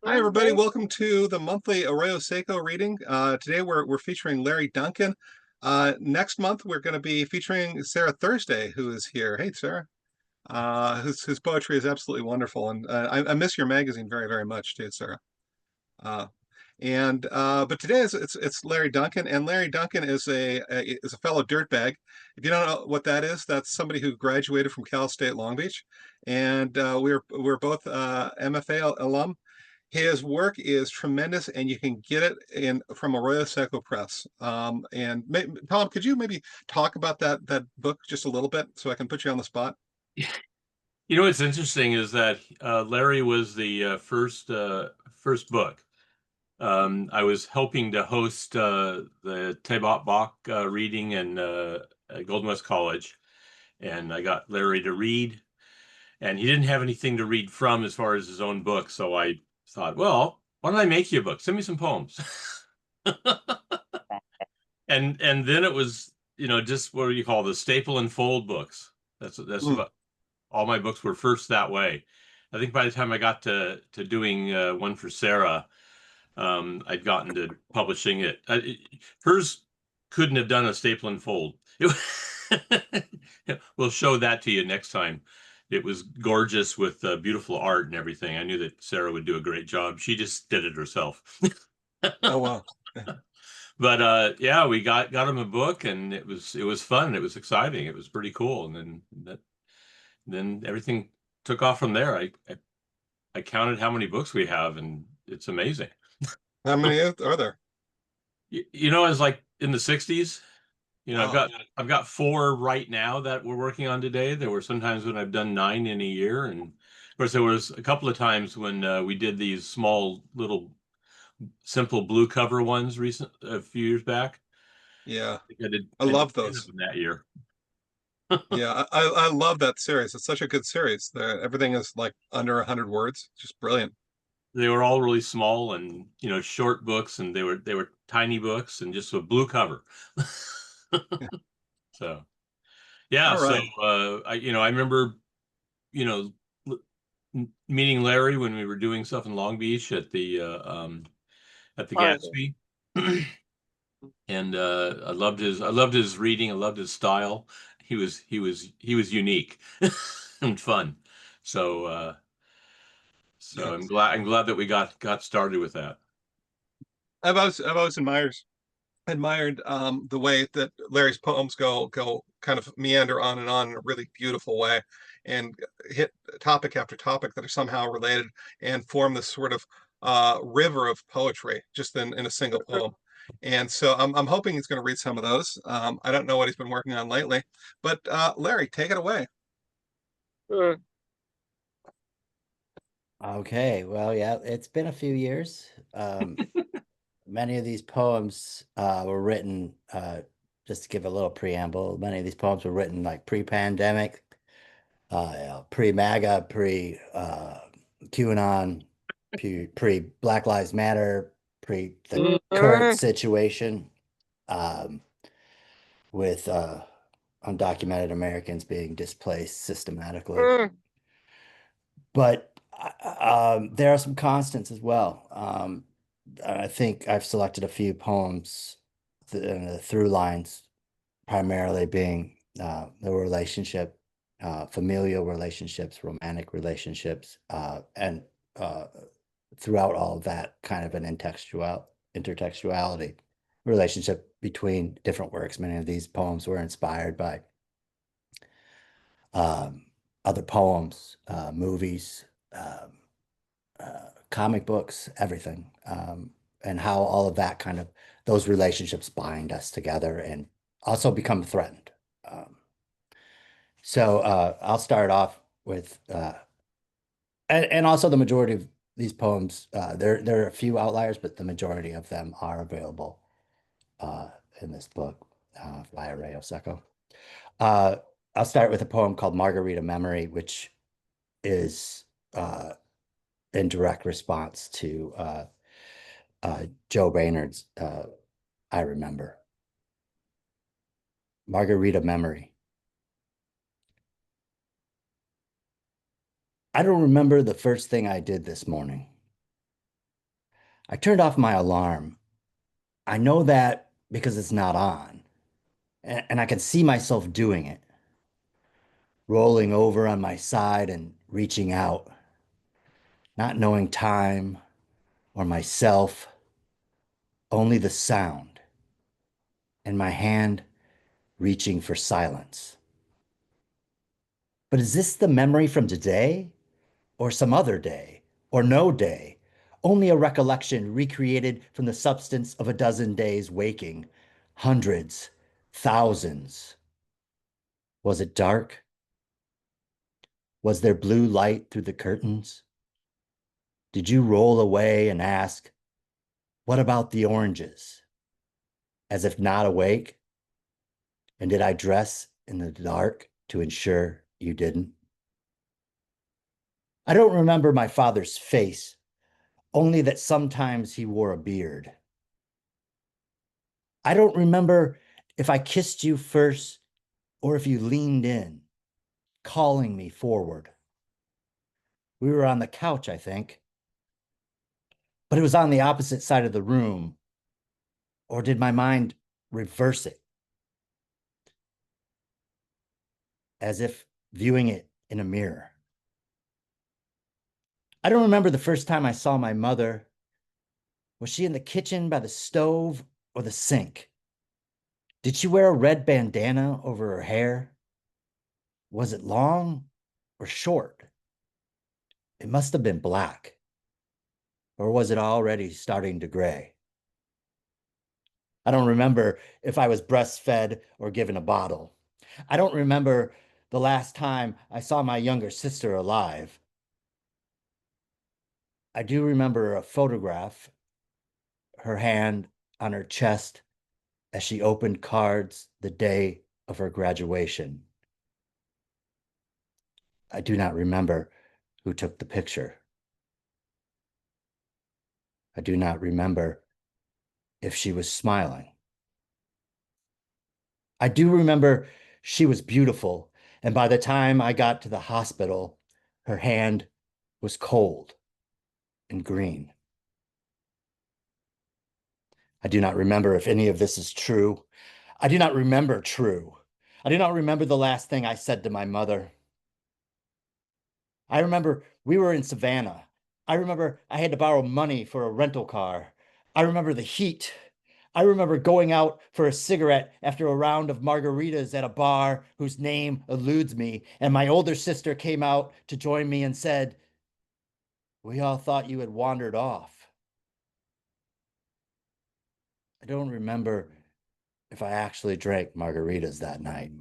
Hi, everybody. Welcome to the monthly Arroyo Seco reading. Today we're featuring Larry Duncan. Next month we're going to be featuring Sarah Thursday, who is here. Hey, Sarah. Whose poetry is absolutely wonderful, and I miss your magazine very, very much too, Sarah. Uh, but today it's Larry Duncan, and Larry Duncan is a fellow dirtbag. If you don't know what that is, that's somebody who graduated from Cal State Long Beach, and we're both MFA alum. His work is tremendous, and you can get it in from Arroyo Seco Press. Tom, could you maybe talk about that book just a little bit so I can put you on the spot? You know what's interesting is that Larry was the first book. I was helping to host the Tabot Bach reading at Golden West College, and I got Larry to read, and he didn't have anything to read from as far as his own book, so I thought, well, why don't I make you a book? Send me some poems. And then it was, just what do you call the staple and fold books. That's Mm. what all my books were first that way. I think by the time I got to doing one for Sarah, I'd gotten to publishing it. Hers couldn't have done a staple and fold. We'll show that to you next time. It was gorgeous with beautiful art and everything. I knew that Sarah would do a great job. She just did it herself. Oh wow. But yeah, we got him a book, and it was fun. It was exciting. It was pretty cool. And then everything took off from there. I counted how many books we have, and it's amazing. How many are there? It's like in the 60s. I've Oh, got I've got four right now that we're working on today. There were some times when I've done nine in a year, and of course there was a couple of times when we did these small little simple blue cover ones a few years back. yeah. I think I I did love 10 of those. them that year. Yeah, I love that series. It's such a good series. Everything is like under 100 words. Just brilliant. They were all really small and short books, and they were tiny books and just a blue cover. Yeah. So yeah, All so right. I remember you know meeting Larry when we were doing stuff in Long Beach at the Gatsby. And I loved his reading. I loved his style. He was unique and fun. So Yeah. I'm glad that we got started with that. I've always admired the way that Larry's poems go kind of meander on and on in a really beautiful way, and hit topic after topic that are somehow related and form this sort of river of poetry just in a single poem. And so I'm hoping he's going to read some of those. I don't know what he's been working on lately, but Larry, take it away. Okay, well, yeah, it's been a few years. Many of these poems were written, just to give a little preamble, many of these poems were written like pre-pandemic, pre-MAGA, pre-QAnon, pre-Black Lives Matter, pre the current situation um, with undocumented Americans being displaced systematically. But there are some constants as well. I think I've selected a few poems, the through lines primarily being the relationship, familial relationships, romantic relationships, and throughout all of that, kind of an intertextuality relationship between different works. Many of these poems were inspired by um, other poems, movies, comic books, everything, and how all of that kind of those relationships bind us together and also become threatened. Um, so I'll start off with, and also the majority of these poems, there are a few outliers, but the majority of them are available uh, in this book by Arroyo Seco. Uh, I'll start with a poem called Margarita Memory, which is in direct response to Joe Baynard's I Remember. Margarita Memory. I don't remember the first thing I did this morning. I turned off my alarm. I know that because it's not on, and I can see myself doing it, rolling over on my side and reaching out, not knowing time or myself, only the sound, and my hand reaching for silence. But is this the memory from today, or some other day, or no day? Only a recollection recreated from the substance of a dozen days waking, hundreds, thousands. Was it dark? Was there blue light through the curtains? Did you roll away and ask, "What about the oranges?" As if not awake? And did I dress in the dark to ensure you didn't? I don't remember my father's face, only that sometimes he wore a beard. I don't remember if I kissed you first or if you leaned in, calling me forward. We were on the couch, I think, but it was on the opposite side of the room. Or did my mind reverse it, as if viewing it in a mirror? I don't remember the first time I saw my mother. Was she in the kitchen by the stove or the sink? Did she wear a red bandana over her hair? Was it long or short? It must have been black. Or was it already starting to gray? I don't remember if I was breastfed or given a bottle. I don't remember the last time I saw my younger sister alive. I do remember a photograph, her hand on her chest as she opened cards the day of her graduation. I do not remember who took the picture. I do not remember if she was smiling. I do remember she was beautiful, and by the time I got to the hospital, her hand was cold and green. I do not remember if any of this is true. I do not remember true. I do not remember the last thing I said to my mother. I remember we were in Savannah. I remember I had to borrow money for a rental car. I remember the heat. I remember going out for a cigarette after a round of margaritas at a bar whose name eludes me, and my older sister came out to join me and said, "We all thought you had wandered off." I don't remember if I actually drank margaritas that night.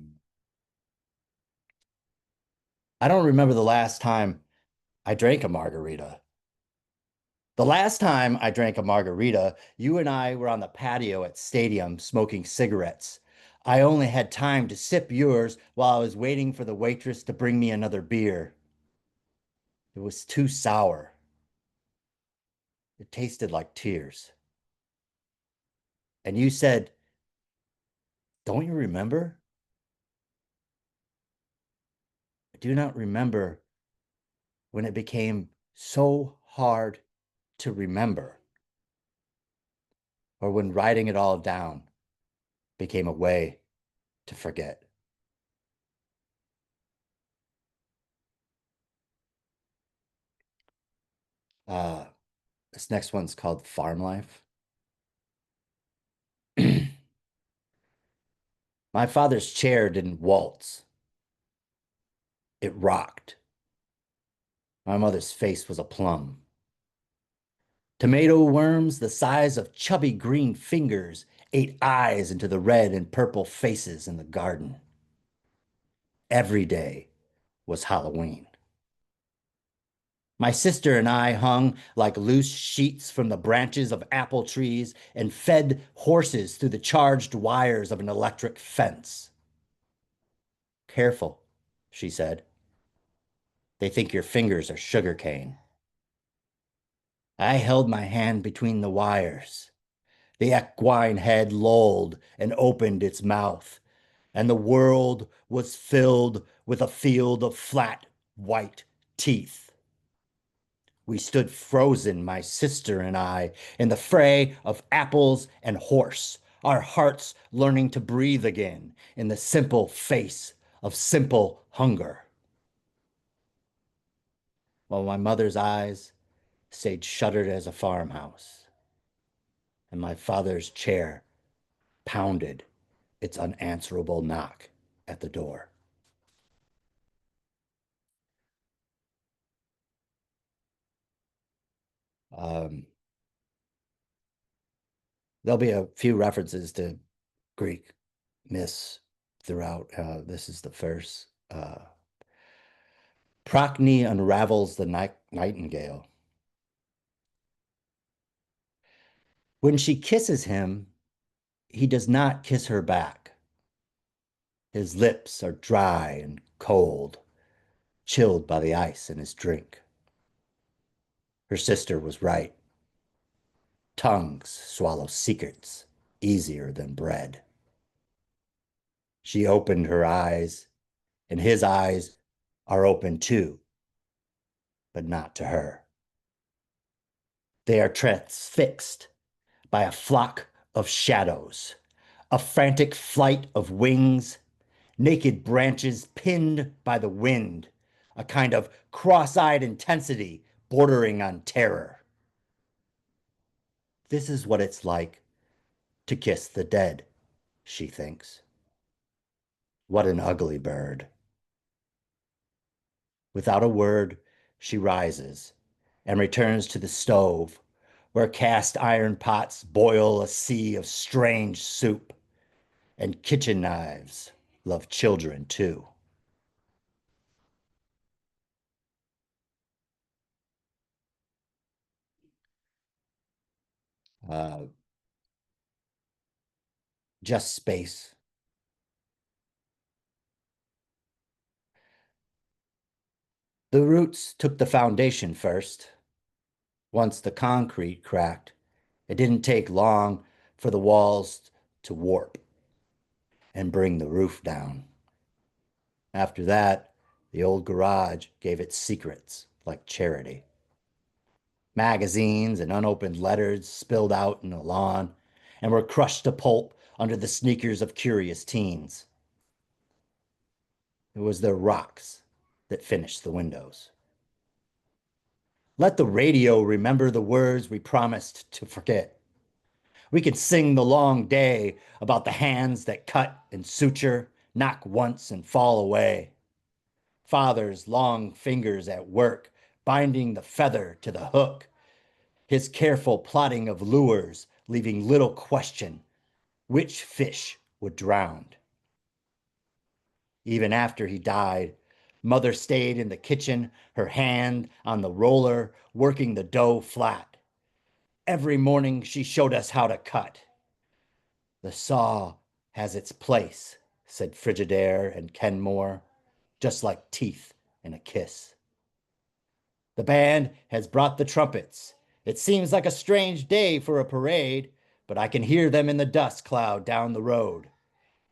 I don't remember the last time I drank a margarita. The last time I drank a margarita, you and I were on the patio at Stadium smoking cigarettes. I only had time to sip yours while I was waiting for the waitress to bring me another beer. It was too sour. It tasted like tears. And you said, "Don't you remember?" I do not remember when it became so hard to remember, or when writing it all down became a way to forget. Uh, this next one's called Farm Life. My father's chair didn't waltz. It rocked. My mother's face was a plum. Tomato worms the size of chubby green fingers ate eyes into the red and purple faces in the garden. Every day was Halloween. My sister and I hung like loose sheets from the branches of apple trees and fed horses through the charged wires of an electric fence. "Careful," she said. "They think your fingers are sugarcane." I held my hand between the wires. The equine head lolled and opened its mouth, and the world was filled with a field of flat, white teeth. We stood frozen, my sister and I, in the fray of apples and horse, our hearts learning to breathe again in the simple face of simple hunger. While my mother's eyes stayed shuttered as a farmhouse, and my father's chair pounded its unanswerable knock at the door. Um, there'll be a few references to Greek myths throughout. This is the first. Procne unravels the nightingale. When she kisses him, he does not kiss her back. His lips are dry and cold, chilled by the ice in his drink. Her sister was right. Tongues swallow secrets easier than bread. She opened her eyes, and his eyes are open too, but not to her. They are transfixed by a flock of shadows, a frantic flight of wings, naked branches pinned by the wind, a kind of cross-eyed intensity bordering on terror. This is what it's like to kiss the dead, she thinks. What an ugly bird. Without a word, she rises and returns to the stove, where cast iron pots boil a sea of strange soup, and kitchen knives love children too. Uh, just space. The roots took the foundation first. Once the concrete cracked, it didn't take long for the walls to warp and bring the roof down. After that, the old garage gave its secrets like charity. Magazines and unopened letters spilled out in the lawn and were crushed to pulp under the sneakers of curious teens. It was their rocks that finished the windows. Let the radio remember the words we promised to forget. We could sing the long day about the hands that cut and suture, knock once and fall away. Father's long fingers at work, binding the feather to the hook. His careful plotting of lures, leaving little question which fish would drown. Even after he died, Mother stayed in the kitchen, her hand on the roller, working the dough flat. Every morning she showed us how to cut. The saw has its place, said Frigidaire and Kenmore, just like teeth in a kiss. The band has brought the trumpets. It seems like a strange day for a parade, but I can hear them in the dust cloud down the road.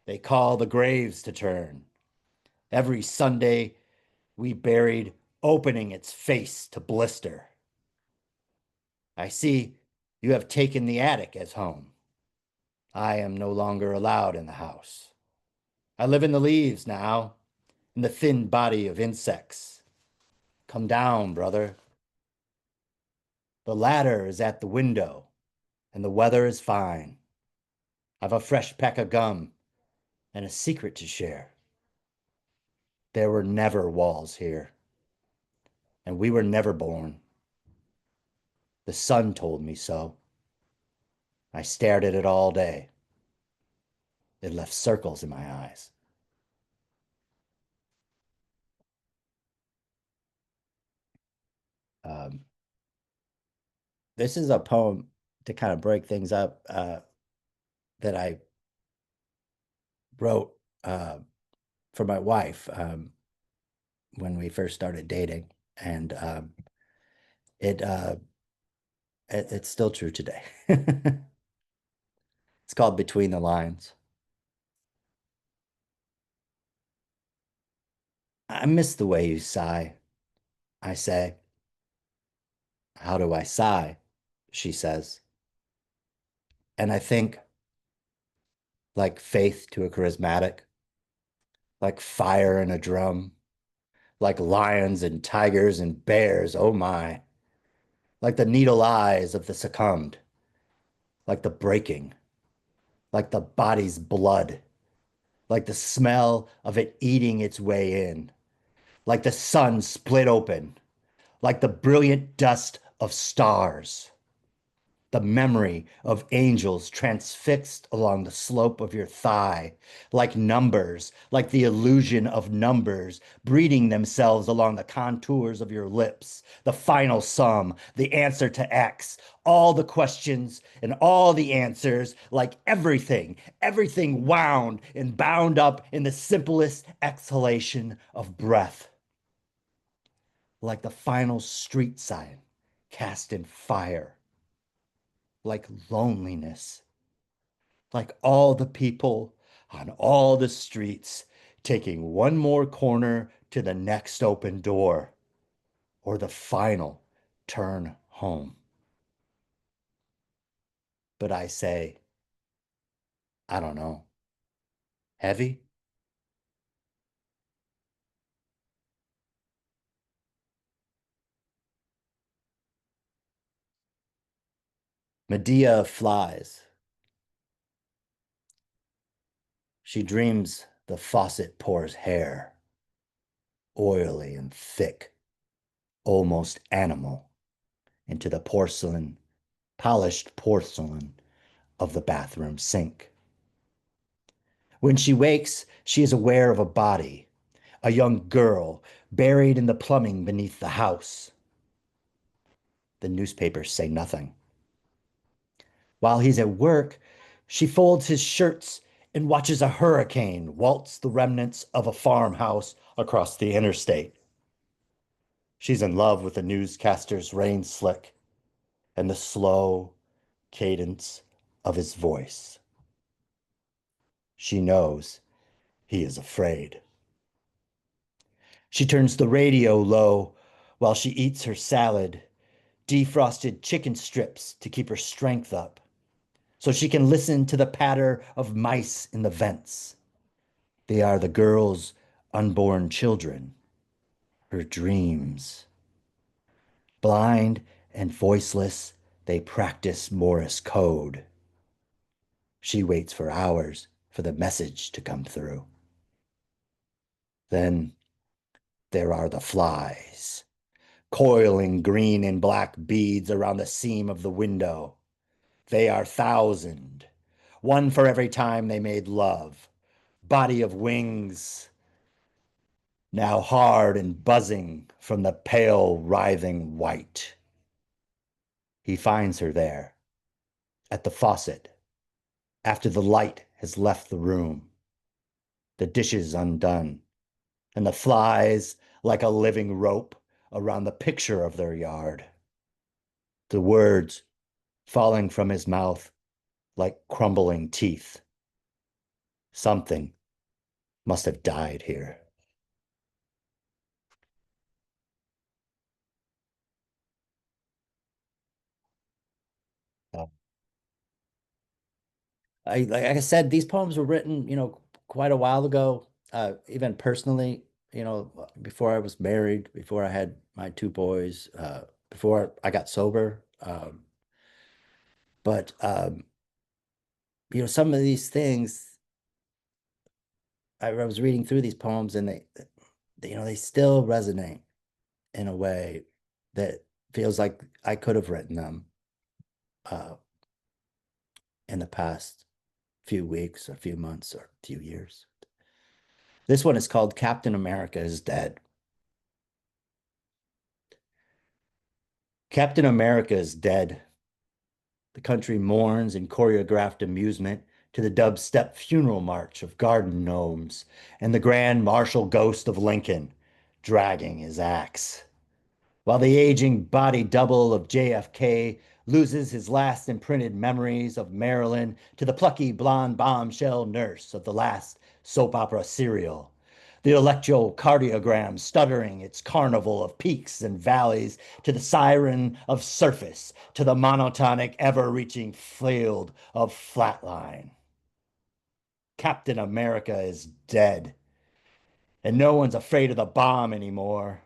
They call the graves to turn. Every Sunday, we buried, opening its face to blister. I see you have taken the attic as home. I am no longer allowed in the house. I live in the leaves now, in the thin body of insects. Come down, brother. The ladder is at the window, and the weather is fine. I've a fresh pack of gum and a secret to share. There were never walls here, and we were never born. The sun told me so. I stared at it all day. It left circles in my eyes. Um, this is a poem to kind of break things up that I wrote for my wife when we first started dating, and it it's still true today. It's called Between the Lines. I miss the way you sigh, I say. How do I sigh? She says. And I think, like faith to a charismatic, like fire in a drum, like lions and tigers and bears, oh my, like the needle eyes of the succumbed, like the breaking, like the body's blood, like the smell of it eating its way in, like the sun split open, like the brilliant dust of stars, the memory of angels transfixed along the slope of your thigh, like numbers, like the illusion of numbers breeding themselves along the contours of your lips, the final sum, the answer to X, all the questions and all the answers, like everything, everything wound and bound up in the simplest exhalation of breath, like the final street sign cast in fire, like loneliness, like all the people on all the streets taking one more corner to the next open door or the final turn home. But I say, I don't know, heavy? Medea flies. She dreams the faucet pours hair, oily and thick, almost animal, into the porcelain, polished porcelain of the bathroom sink. When she wakes, she is aware of a body, a young girl buried in the plumbing beneath the house. The newspapers say nothing. While he's at work, she folds his shirts and watches a hurricane waltz the remnants of a farmhouse across the interstate. She's in love with the newscaster's rain slick and the slow cadence of his voice. She knows he is afraid. She turns the radio low while she eats her salad, defrosted chicken strips to keep her strength up, so she can listen to the patter of mice in the vents. They are the girl's unborn children, her dreams. Blind and voiceless, they practice Morse code. She waits for hours for the message to come through. Then there are the flies, coiling green and black beads around the seam of the window. They are thousand, one for every time they made love. Body of wings, now hard and buzzing from the pale, writhing white. He finds her there, at the faucet, after the light has left the room, the dishes undone, and the flies like a living rope around the picture of their yard. The words falling from his mouth like crumbling teeth. Something must have died here. Uh, like I said, these poems were written, quite a while ago. Even personally, before I was married, before I had my two boys, before I got sober. But some of these things, I was reading through these poems, and they still resonate in a way that feels like I could have written them uh, in the past few weeks or few months or few years. This one is called Captain America is Dead. Captain America is dead. The country mourns in choreographed amusement to the dubstep funeral march of garden gnomes and the grand martial ghost of Lincoln dragging his axe, while the aging body double of JFK loses his last imprinted memories of Maryland to the plucky blonde bombshell nurse of the last soap opera serial. the electrocardiogram stuttering its carnival of peaks and valleys, to the siren of surface, to the monotonic, ever-reaching field of flatline. Captain America is dead, and no one's afraid of the bomb anymore,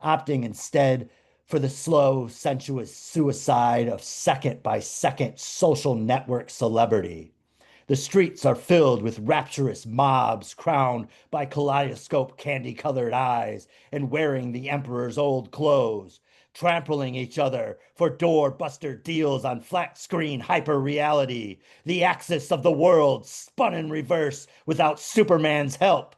opting instead for the slow, sensuous suicide of second-by-second social network celebrity. The streets are filled with rapturous mobs crowned by kaleidoscope candy-colored eyes and wearing the emperor's old clothes, trampling each other for door-buster deals on flat-screen hyper-reality, the axis of the world spun in reverse without Superman's help.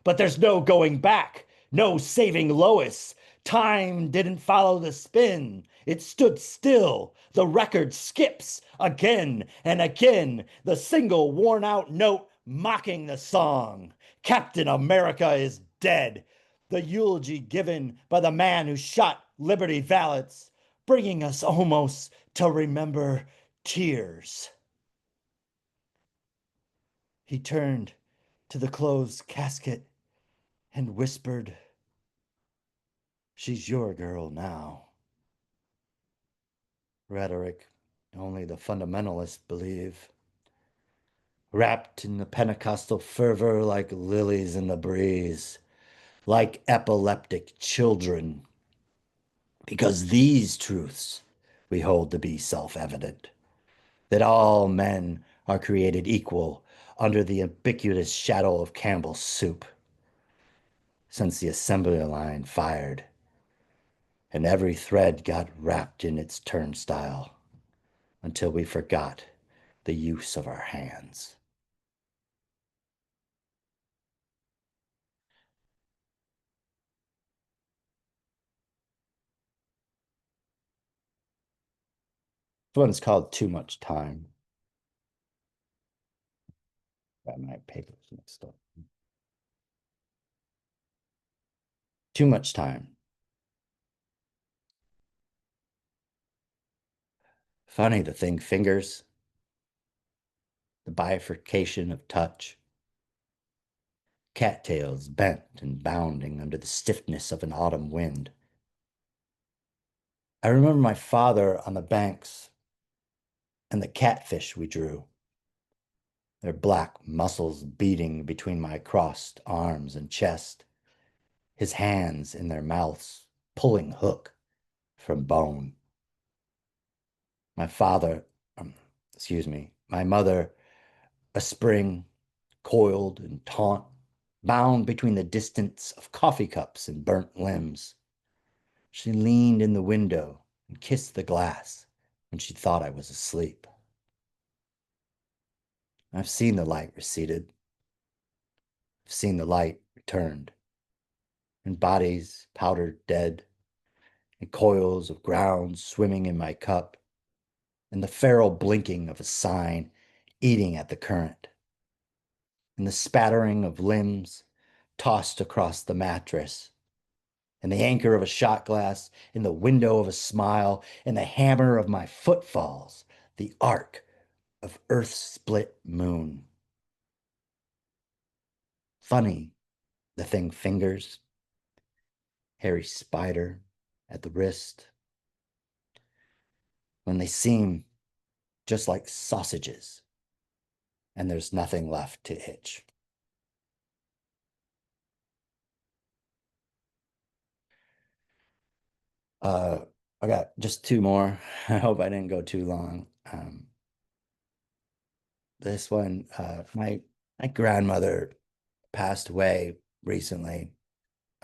But there's no going back, no saving Lois. Time didn't follow the spin. It stood still. The record skips again and again, the single worn out note mocking the song. Captain America is dead. The eulogy given by the man who shot Liberty Valance, bringing us almost to remember tears. He turned to the closed casket and whispered, "She's your girl now." Rhetoric only the fundamentalists believe. Wrapped in the Pentecostal fervor like lilies in the breeze, like epileptic children. Because these truths we hold to be self-evident, that all men are created equal under the ubiquitous shadow of Campbell's soup. Since the assembly line fired, and every thread got wrapped in its turnstile, until we forgot the use of our hands. This one's called Too Much Time. Got my papers mixed up. Too much time. Funny the thing fingers, the bifurcation of touch, cattails bent and bounding under the stiffness of an autumn wind. I remember my father on the banks and the catfish we drew, their black muscles beating between my crossed arms and chest, his hands in their mouths pulling hook from bone. My father, my mother, a spring, coiled and taut, bound between the distance of coffee cups and burnt limbs. She leaned in the window and kissed the glass when she thought I was asleep. I've seen the light receded. I've seen the light returned, and bodies powdered dead, and coils of ground swimming in my cup, and the feral blinking of a sign eating at the current, and the spattering of limbs tossed across the mattress, and the anchor of a shot glass in the window of a smile, and the hammer of my footfalls, the arc of Earth's split moon. Funny, the thing fingers, hairy spider at the wrist, when they seem just like sausages, and there's nothing left to itch. I got just two more. I hope I didn't go too long. This one, my grandmother passed away recently.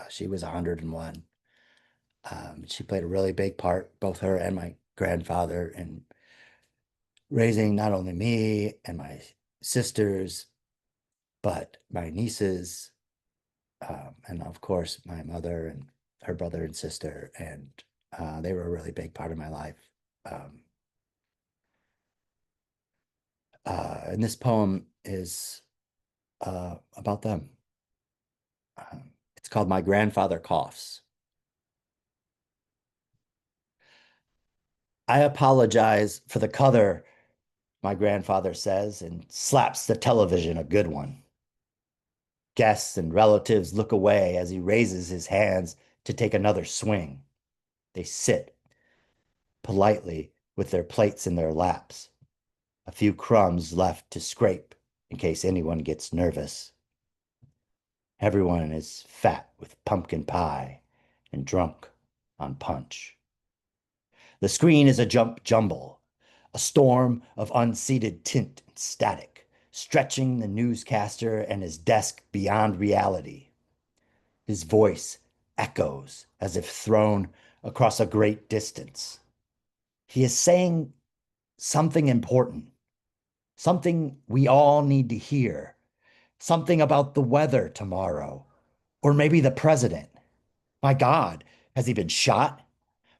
She was 101. She played a really big part, both her and my grandfather, in raising not only me and my sisters, but my nieces, and of course my mother and her brother and sister, and they were a really big part of my life. And this poem is about them. It's called My Grandfather Coughs. I apologize for the color, my grandfather says, and slaps the television a good one. Guests and relatives look away as he raises his hands to take another swing. They sit politely with their plates in their laps, a few crumbs left to scrape in case anyone gets nervous. Everyone is fat with pumpkin pie and drunk on punch. The screen is a jumble, a storm of unseated tint and static, stretching the newscaster and his desk beyond reality. His voice echoes as if thrown across a great distance. He is saying something important, something we all need to hear, something about the weather tomorrow, or maybe the president. My God, has he been shot?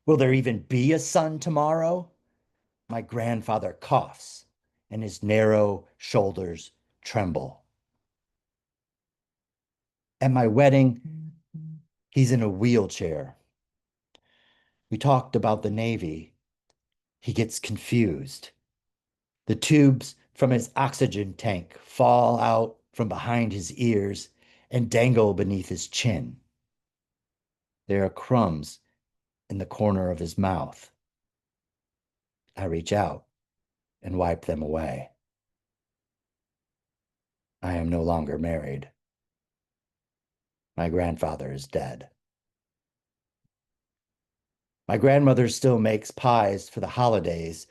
Will there even be a sun tomorrow? My grandfather coughs, and his narrow shoulders tremble. At my wedding, he's in a wheelchair. We talked about the Navy. He gets confused. The tubes from his oxygen tank fall out from behind his ears and dangle beneath his chin. There are crumbs in the corner of his mouth. I reach out and wipe them away. I am no longer married. My grandfather is dead. My grandmother still makes pies for the holidays.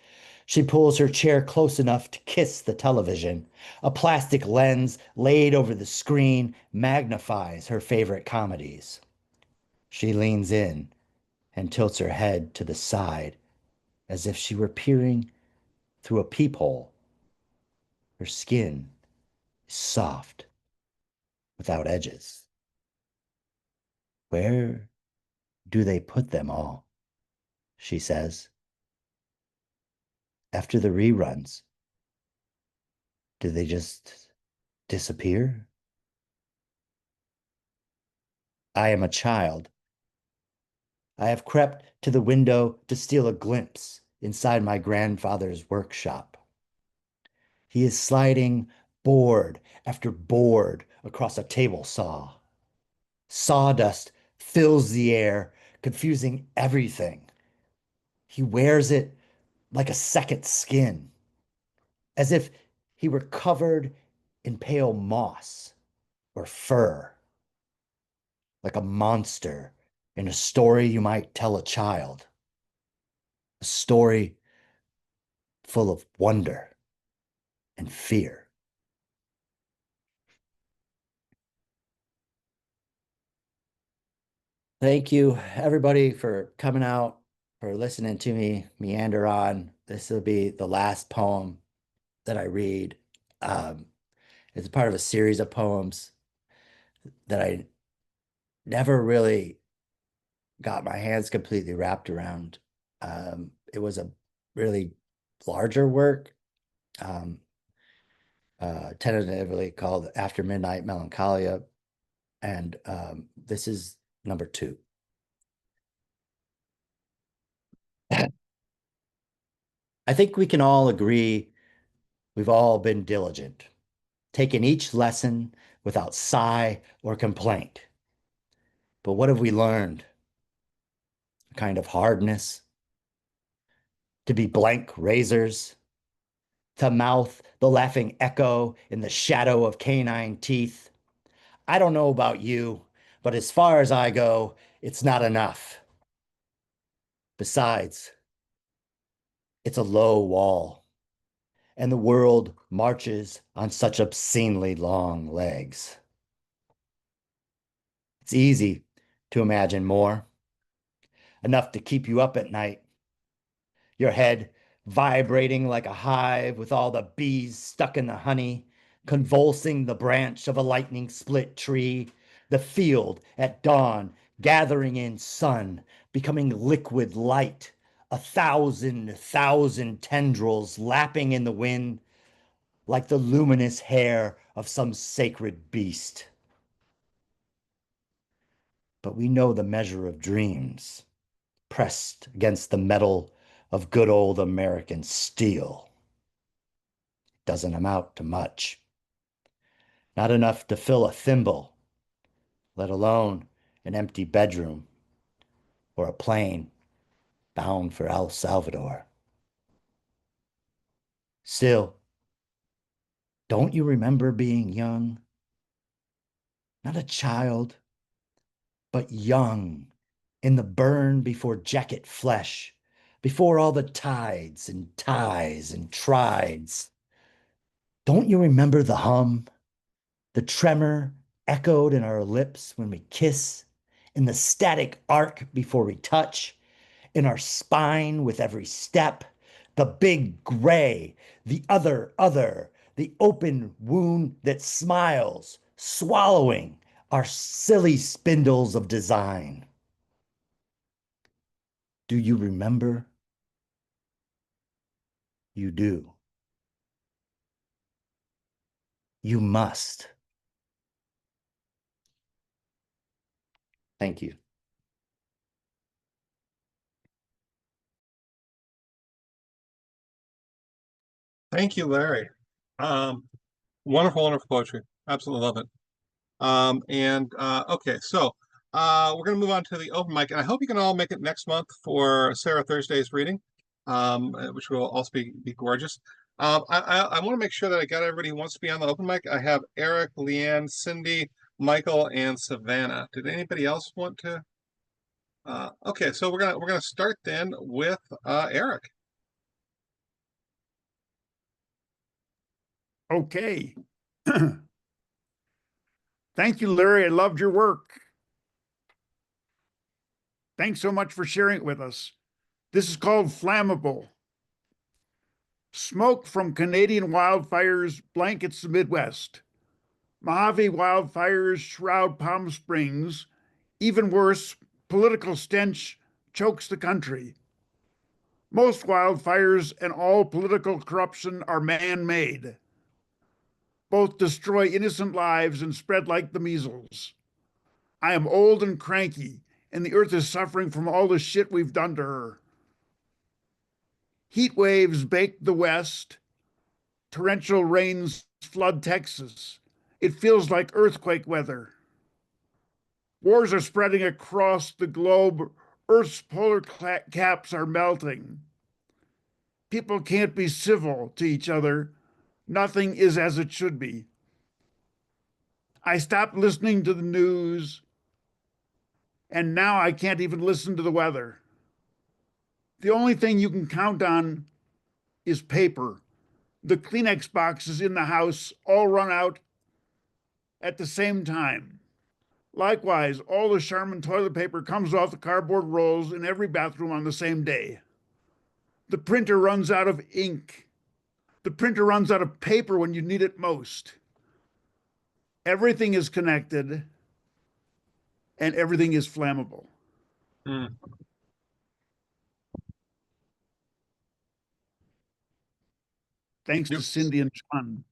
She pulls her chair close enough to kiss the television. A plastic lens laid over the screen magnifies her favorite comedies. She leans in and tilts her head to the side as if she were peering through a peephole. Her skin is soft, without edges. Where do they put them all? She says. After the reruns, do they just disappear? I am a child. I have crept to the window to steal a glimpse inside my grandfather's workshop. He is sliding board after board across a table saw. Sawdust fills the air, confusing everything. He wears it like a second skin, as if he were covered in pale moss or fur, like a monster in a story you might tell a child, a story full of wonder and fear. Thank you, everybody, for coming out, for listening to me meander on. This will be the last poem that I read. Um, it's part of a series of poems that I never really got my hands completely wrapped around. It was a really larger work, um, tentatively called After Midnight Melancholia, and this is number 2. I think we can all agree we've all been diligent, taken each lesson without sigh or complaint. But what have we learned? A kind of hardness, to be blank razors, to mouth the laughing echo in the shadow of canine teeth. I don't know about you, but as far as I go, it's not enough. Besides, it's a low wall, and the world marches on such obscenely long legs. It's easy to imagine more, enough to keep you up at night, your head vibrating like a hive with all the bees stuck in the honey, convulsing the branch of a lightning split tree, the field at dawn gathering in sun, becoming liquid light, 1,000 tendrils lapping in the wind like the luminous hair of some sacred beast. But we know the measure of dreams pressed against the metal of good old American steel. It doesn't amount to much. not enough to fill a thimble, let alone an empty bedroom or a plane bound for El Salvador. Still, don't you remember being young? Not a child, but young in the burn before jacket flesh, before all the tides and ties and trides. Don't you remember the hum, the tremor echoed in our lips when we kiss, in the static arc before we touch, in our spine with every step, the big gray, the other, the open wound that smiles, swallowing our silly spindles of design. Do you remember? You do. You must. Thank you. Thank you, Larry. Wonderful, wonderful poetry. Absolutely love it. Okay, so we're going to move on to the open mic, and I hope you can all make it next month for Sarah Thursday's reading, which will also be gorgeous. I want to make sure that I got everybody who wants to be on the open mic. I have Eric, Leanne, Cindy, Michael, and Savannah. Did anybody else want to? Okay, so we're gonna start then with Eric. Okay. Thank you, Larry. I loved your work. Thanks so much for sharing it with us. This is called Flammable. Smoke from Canadian wildfires blankets the Midwest. Mojave wildfires shroud Palm Springs. Even worse, political stench chokes the country. Most wildfires and all political corruption are man-made. Both destroy innocent lives and spread like the measles. I am old and cranky, and the earth is suffering from all the shit we've done to her. Heat waves bake the West. Torrential rains flood Texas. It feels like earthquake weather. Wars are spreading across the globe. Earth's polar caps are melting. People can't be civil to each other. Nothing is as it should be. I stopped listening to the news, and now I can't even listen to the weather. The only thing you can count on is paper. The Kleenex boxes in the house all run out at the same time. Likewise, all the Charmin toilet paper comes off the cardboard rolls in every bathroom on the same day. The printer runs out of ink. The printer runs out of paper when you need it most. Everything is connected, and everything is flammable. Mm. Thanks to Cindy and John.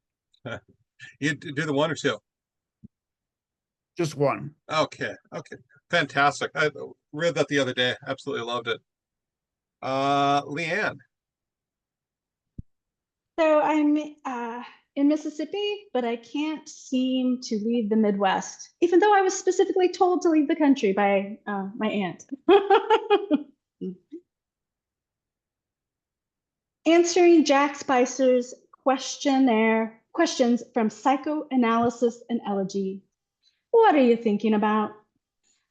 You do the one or two? Just one. Okay, fantastic. I read that the other day. Absolutely loved it. Leanne. So I'm in Mississippi, but I can't seem to leave the Midwest, even though I was specifically told to leave the country by my aunt. Answering Jack Spicer's questions from psychoanalysis and elegy. What are you thinking about?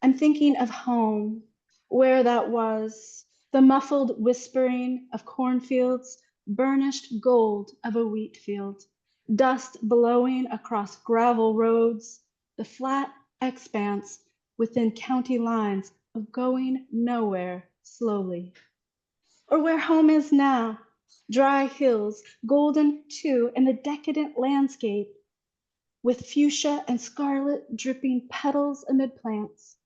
I'm thinking of home, where that was, the muffled whispering of cornfields, burnished gold of a wheat field, dust blowing across gravel roads, the flat expanse within county lines of going nowhere slowly. Or where home is now, dry hills, golden too, and the decadent landscape, with fuchsia and scarlet dripping petals amid plants,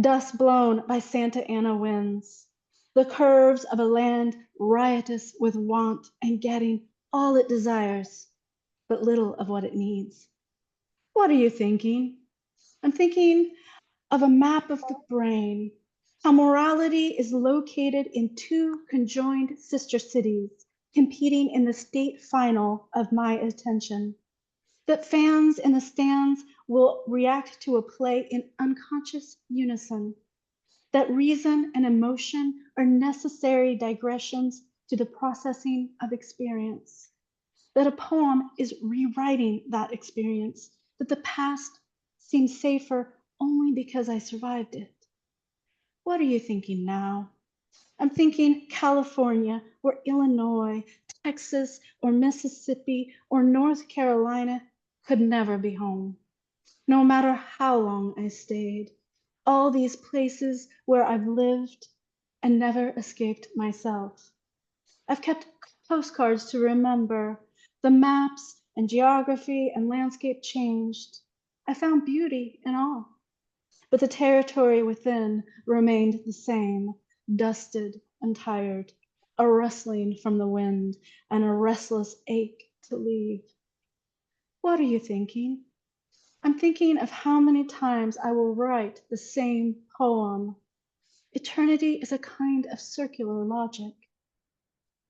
dust blown by Santa Ana winds, the curves of a land riotous with want and getting all it desires, but little of what it needs. What are you thinking? I'm thinking of a map of the brain, how morality is located in two conjoined sister cities, competing in the state final of my attention. that fans in the stands will react to a play in unconscious unison, that reason and emotion are necessary digressions to the processing of experience, that a poem is rewriting that experience, that the past seems safer only because I survived it. What are you thinking now? I'm thinking California or Illinois, Texas or Mississippi or North Carolina could never be home, no matter how long I stayed. All these places where I've lived and never escaped myself. I've kept postcards to remember. The maps and geography and landscape changed. I found beauty in all. But the territory within remained the same, dusted and tired, a rustling from the wind and a restless ache to leave. What are you thinking? I'm thinking of how many times I will write the same poem. Eternity is a kind of circular logic.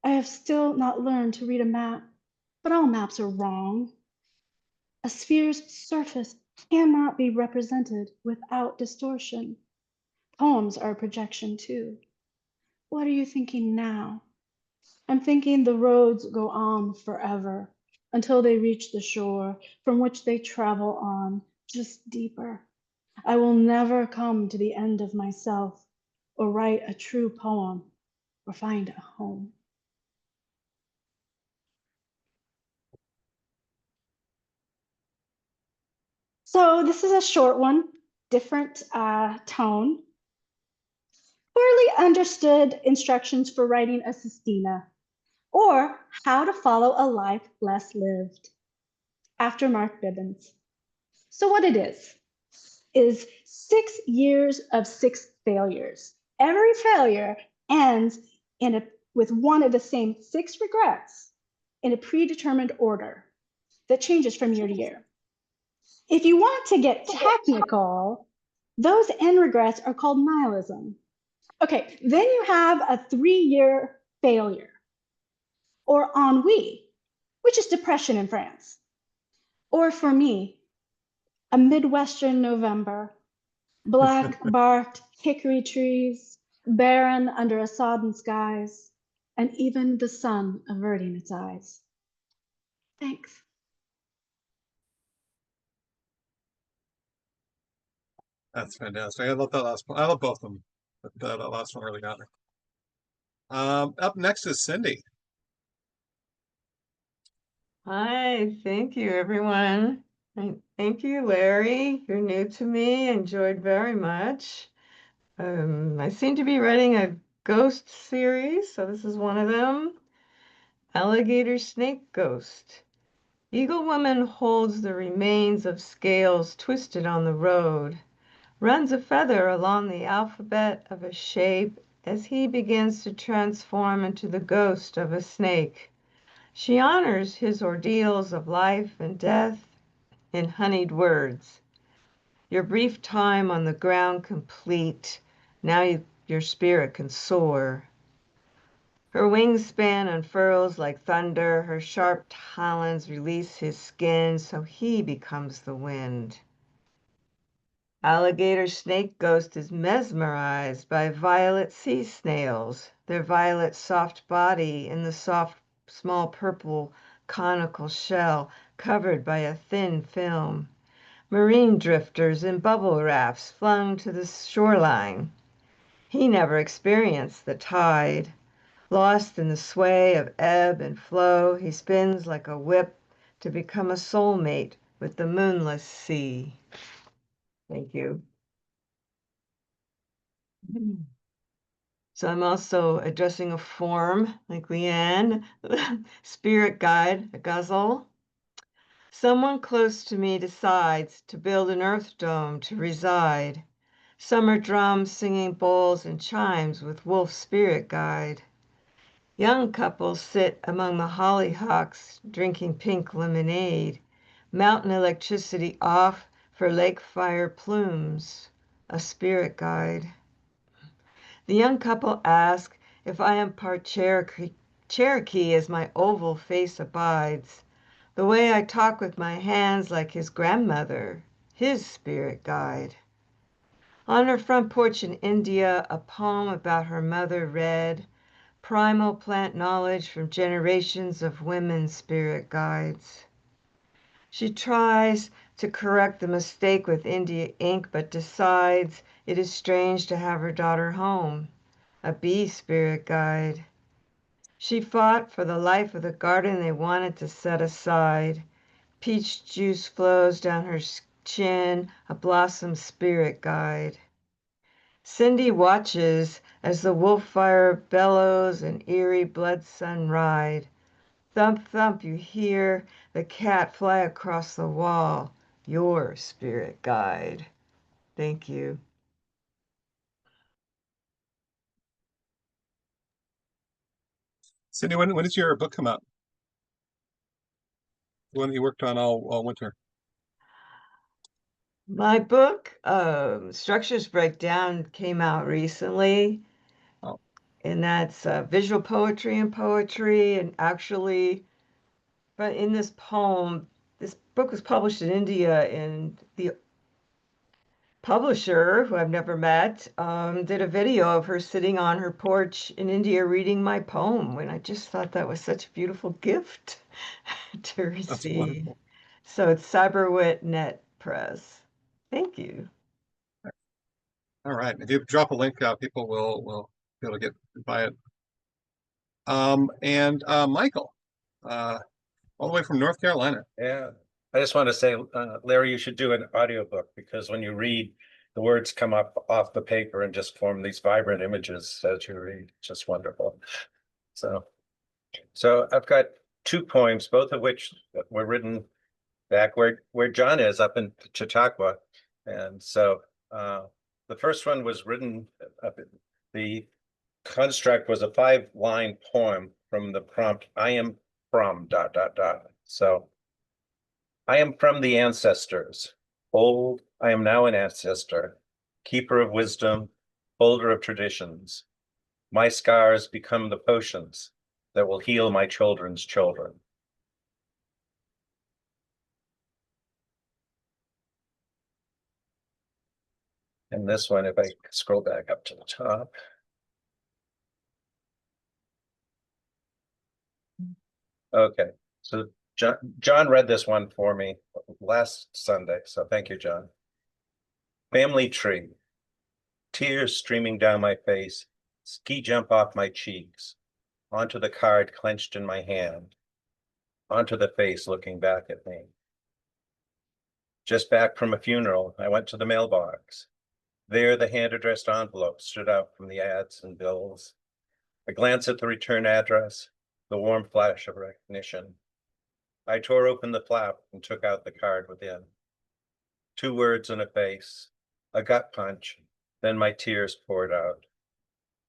I have still not learned to read a map, but all maps are wrong. A sphere's surface cannot be represented without distortion. Poems are a projection too. What are you thinking now? I'm thinking the roads go on forever until they reach the shore from which they travel on, just deeper. I will never come to the end of myself or write a true poem or find a home. So this is a short one, different tone. Poorly understood instructions for writing a sestina, or how to follow a life less lived, after Mark Bibbins. So what it is 6 years of 6 failures. Every failure ends with one of the same 6 regrets in a predetermined order that changes from year to year. If you want to get technical, those end regrets are called nihilism. Okay, then you have a 3-year failure, or ennui, which is depression in France. Or for me, a Midwestern November, black-barked hickory trees, barren under a sodden skies, and even the sun averting its eyes. Thanks. That's fantastic. I love that last one. I love both of them, but that last one really got me. Up next is Cindy. Hi, thank you, everyone. Thank you, Larry. You're new to me. Enjoyed very much. I seem to be writing a ghost series, so this is one of them. Alligator Snake Ghost. Eagle Woman holds the remains of scales twisted on the road, runs a feather along the alphabet of a shape as he begins to transform into the ghost of a snake. She honors his ordeals of life and death in honeyed words. Your brief time on the ground complete, now your spirit can soar. Her wingspan unfurls like thunder, her sharp talons release his skin so he becomes the wind. Alligator Snake Ghost is mesmerized by violet sea snails, their violet soft body in the soft, small purple conical shell covered by a thin film. Marine drifters in bubble rafts flung to the shoreline. He never experienced the tide. Lost in the sway of ebb and flow, he spins like a whip to become a soulmate with the moonless sea. Thank you. So I'm also addressing a form like Leanne, spirit guide, a guzzle. Someone close to me decides to build an earth dome to reside. Summer drums singing bowls and chimes with wolf spirit guide. Young couples sit among the hollyhocks drinking pink lemonade. Mountain electricity off for lake fire plumes, a spirit guide. The young couple ask if I am part Cherokee as my oval face abides. The way I talk with my hands like his grandmother, his spirit guide. On her front porch in India, a poem about her mother read, primal plant knowledge from generations of women spirit guides. She tries to correct the mistake with India ink, but decides it is strange to have her daughter home, a bee spirit guide. She fought for the life of the garden they wanted to set aside. Peach juice flows down her chin, a blossom spirit guide. Cindy watches as the wolf fire bellows and eerie blood sun ride. Thump, thump, you hear the cat fly across the wall. Your spirit guide. Thank you. Cindy, when does your book come out? The one that you worked on all winter. My book, Structures Break Down, came out recently. Oh. And that's visual poetry and poetry. And actually, but in this poem, this book was published in India, and the publisher, who I've never met, did a video of her sitting on her porch in India reading my poem. And I just thought that was such a beautiful gift to That's receive. wonderful. So it's Cyberwit Net Press. Thank you. All right. If you drop a link, people will be able to get buy it. And Michael, all the way from North Carolina. Yeah, I just want to say, Larry, you should do an audiobook because when you read, the words come up off the paper and just form these vibrant images as you read. It's just wonderful. So I've got two poems, both of which were written back where John is up in Chautauqua. And so the first one was written, the construct was a 5-line poem from the prompt, I am from ... So I am from the ancestors. Old, I am now an ancestor, keeper of wisdom, holder of traditions. My scars become the potions that will heal my children's children. And this one, if I scroll back up to the top. Okay, so John read this one for me last Sunday, so thank you, John. Family tree, tears streaming down my face, ski jump off my cheeks, onto the card clenched in my hand, onto the face looking back at me. Just back from a funeral, I went to the mailbox. There, the hand-addressed envelope stood out from the ads and bills. A glance at the return address, the warm flash of recognition. I tore open the flap and took out the card within. 2 words and a face, a gut punch, then my tears poured out.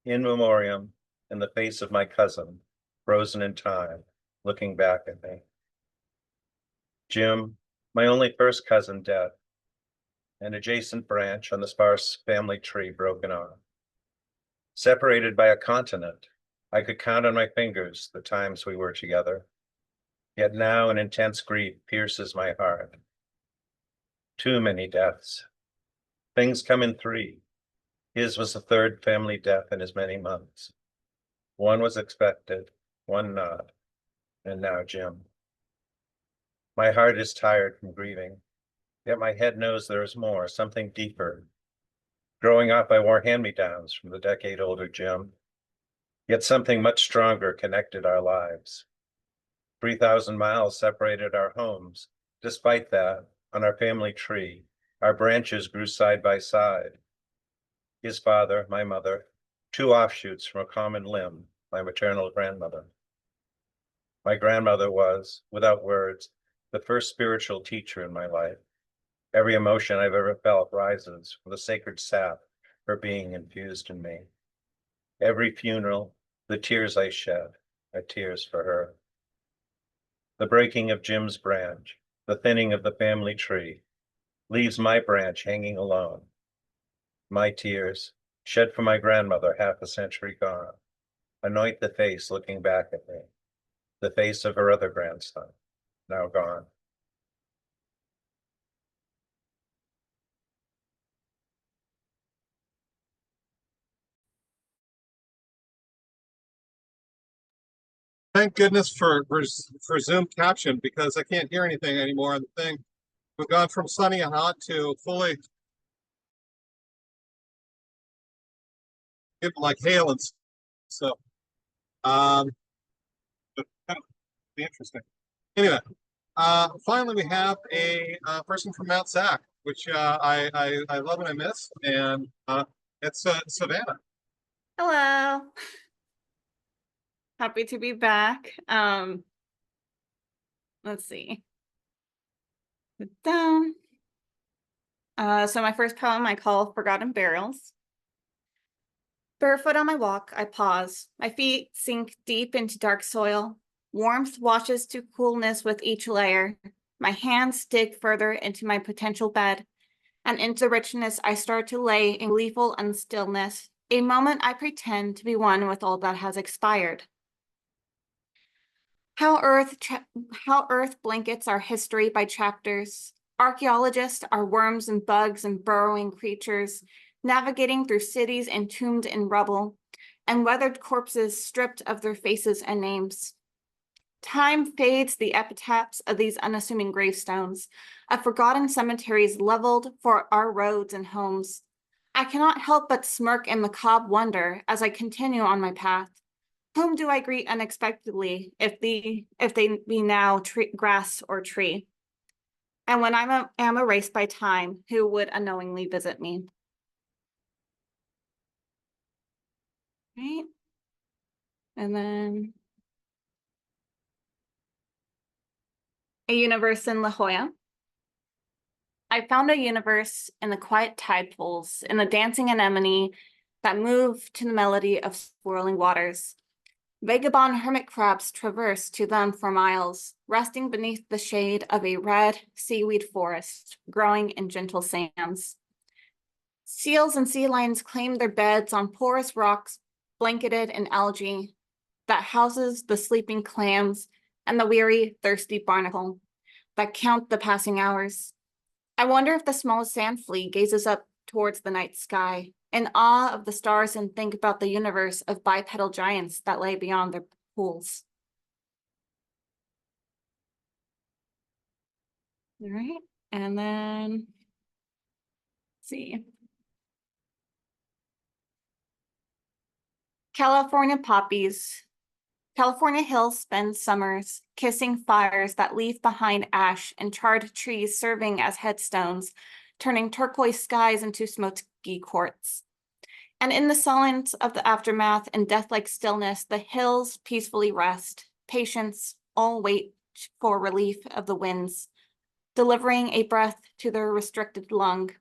In memoriam, in the face of my cousin, frozen in time, looking back at me. Jim, my only first cousin, dead. An adjacent branch on the sparse family tree broken off. Separated by a continent, I could count on my fingers the times we were together. Yet now an intense grief pierces my heart. Too many deaths. Things come in 3. His was the 3rd family death in as many months. One was expected, one not, and now Jim. My heart is tired from grieving, yet my head knows there is more, something deeper. Growing up, I wore hand-me-downs from the decade-older Jim, yet something much stronger connected our lives. 3,000 miles separated our homes. Despite that, on our family tree, our branches grew side by side. His father, my mother, 2 offshoots from a common limb, my maternal grandmother. My grandmother was, without words, the first spiritual teacher in my life. Every emotion I've ever felt rises from the sacred sap her being infused in me. Every funeral, the tears I shed are tears for her. The breaking of Jim's branch, the thinning of the family tree, leaves my branch hanging alone. My tears, shed for my grandmother half a century gone, anoint the face looking back at me, the face of her other grandson, now gone. Thank goodness for Zoom caption, because I can't hear anything anymore on the thing. We've gone from sunny and hot to fully like hail and so but kind of be interesting. Anyway, finally we have a person from Mount Sac, which I love and I miss, and it's Savannah. Hello. Happy to be back. Let's see. Put down. So my first poem I call Forgotten Burials. Barefoot on my walk, I pause. My feet sink deep into dark soil. Warmth washes to coolness with each layer. My hands dig further into my potential bed, and into richness I start to lay in gleeful unstillness. A moment I pretend to be one with all that has expired. How Earth blankets our history by chapters. Archaeologists are worms and bugs and burrowing creatures, navigating through cities entombed in rubble, and weathered corpses stripped of their faces and names. Time fades the epitaphs of these unassuming gravestones, of forgotten cemeteries leveled for our roads and homes. I cannot help but smirk in macabre wonder as I continue on my path. Whom do I greet unexpectedly if they be now grass or tree? And when I am erased by time, who would unknowingly visit me? Right? And then a universe in La Jolla. I found a universe in the quiet tide pools, in the dancing anemone that move to the melody of swirling waters. Vagabond hermit crabs traverse to them for miles, resting beneath the shade of a red seaweed forest growing in gentle sands. Seals and sea lions claim their beds on porous rocks blanketed in algae that houses the sleeping clams and the weary, thirsty barnacle that count the passing hours. I wonder if the smallest sand flea gazes up towards the night sky, in awe of the stars, and think about the universe of bipedal giants that lay beyond their pools. All right, and then, let's see. California poppies. California hills spend summers kissing fires that leave behind ash and charred trees serving as headstones, turning turquoise skies into smoky courts. And in the silence of the aftermath and death-like stillness, the hills peacefully rest. Patience, all wait for relief of the winds, delivering a breath to their restricted lung.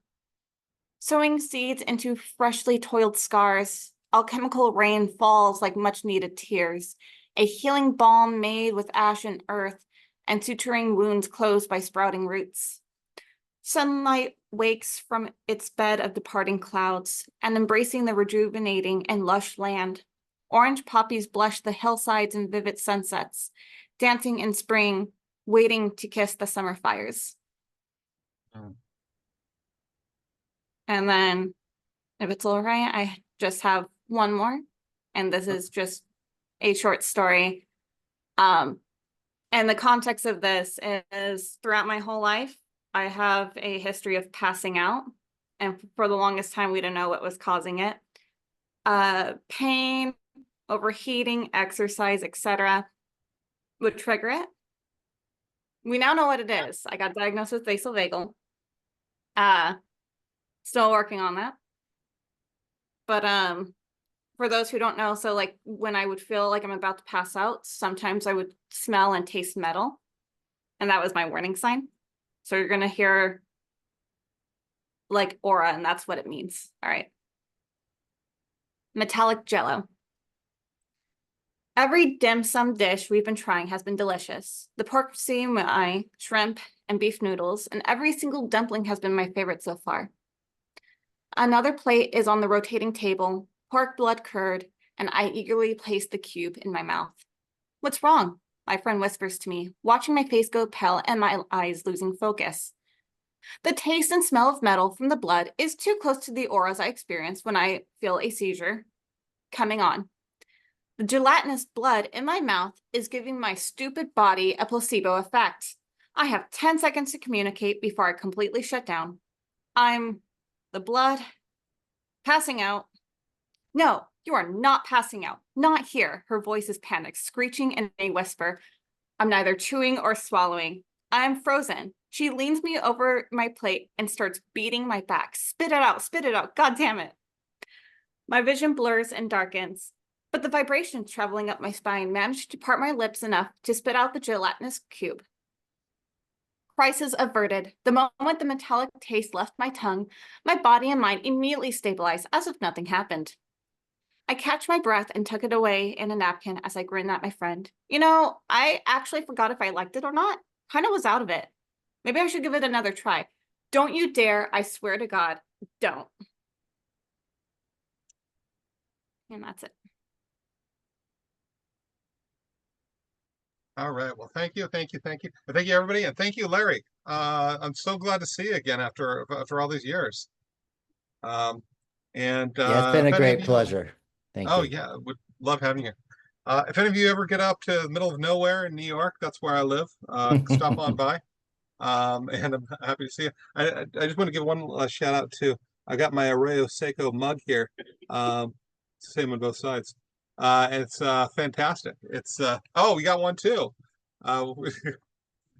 Sowing seeds into freshly toiled scars, alchemical rain falls like much-needed tears, a healing balm made with ash and earth, and suturing wounds closed by sprouting roots. Sunlight wakes from its bed of departing clouds, and embracing the rejuvenating and lush land. Orange poppies blush the hillsides in vivid sunsets, dancing in spring, waiting to kiss the summer fires. And then, if it's all right, I just have one more, and this is just a short story. And the context of this is throughout my whole life, I have a history of passing out, and for the longest time, we didn't know what was causing it. Pain, overheating, exercise, etc. would trigger it. We now know what it is. I got diagnosed with vasovagal. Still working on that. But for those who don't know, so like when I would feel like I'm about to pass out, sometimes I would smell and taste metal, and that was my warning sign. So you're gonna hear like aura, and that's what it means. All right. Metallic jello. Every dim sum dish we've been trying has been delicious. The pork siumai, shrimp, and beef noodles, and every single dumpling has been my favorite so far. Another plate is on the rotating table, pork blood curd, and I eagerly place the cube in my mouth. What's wrong? my friend whispers to me, watching my face go pale and my eyes losing focus. The taste and smell of metal from the blood is too close to the auras I experience when I feel a seizure coming on. The gelatinous blood in my mouth is giving my stupid body a placebo effect. I have 10 seconds to communicate before I completely shut down. I'm the blood passing out. No, you are not passing out. Not here. Her voice is panicked, screeching in a whisper. I'm neither chewing or swallowing. I'm frozen. She leans me over my plate and starts beating my back. Spit it out, spit it out. God damn it. My vision blurs and darkens, but the vibrations traveling up my spine managed to part my lips enough to spit out the gelatinous cube. Crisis averted. The moment the metallic taste left my tongue, my body and mind immediately stabilized as if nothing happened. I catch my breath and tuck it away in a napkin as I grin at my friend. You know, I actually forgot if I liked it or not. Kind of was out of it. Maybe I should give it another try. Don't you dare, I swear to God, don't. And that's it. All right. Well, thank you, thank you, thank you, and thank you, everybody, and thank you, Larry. I'm so glad to see you again after all these years. Yeah, it's been a if any of great you- pleasure. Thank Oh you. yeah, would love having you. If any of you ever get up to the middle of nowhere in New York, that's where I live. Stop on by. And I'm happy to see you. I just want to give one shout out to, I got my Arroyo Seco mug here. Same on both sides. It's fantastic. It's oh, we got one too.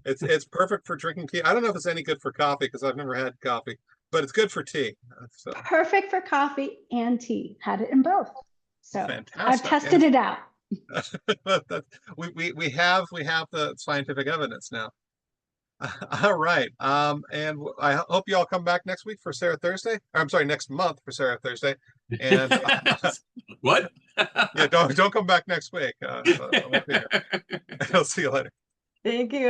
It's perfect for drinking tea. I don't know if it's any good for coffee because I've never had coffee, but it's good for tea. So Perfect for coffee and tea. Had it in both. So I've fantastic. tested it out. we have the scientific evidence now. All right. And I hope you all come back next week for Sarah Thursday. Or, I'm sorry, next month for Sarah Thursday. And What? yeah, don't come back next week. I won't be here. I'll see you later. Thank you.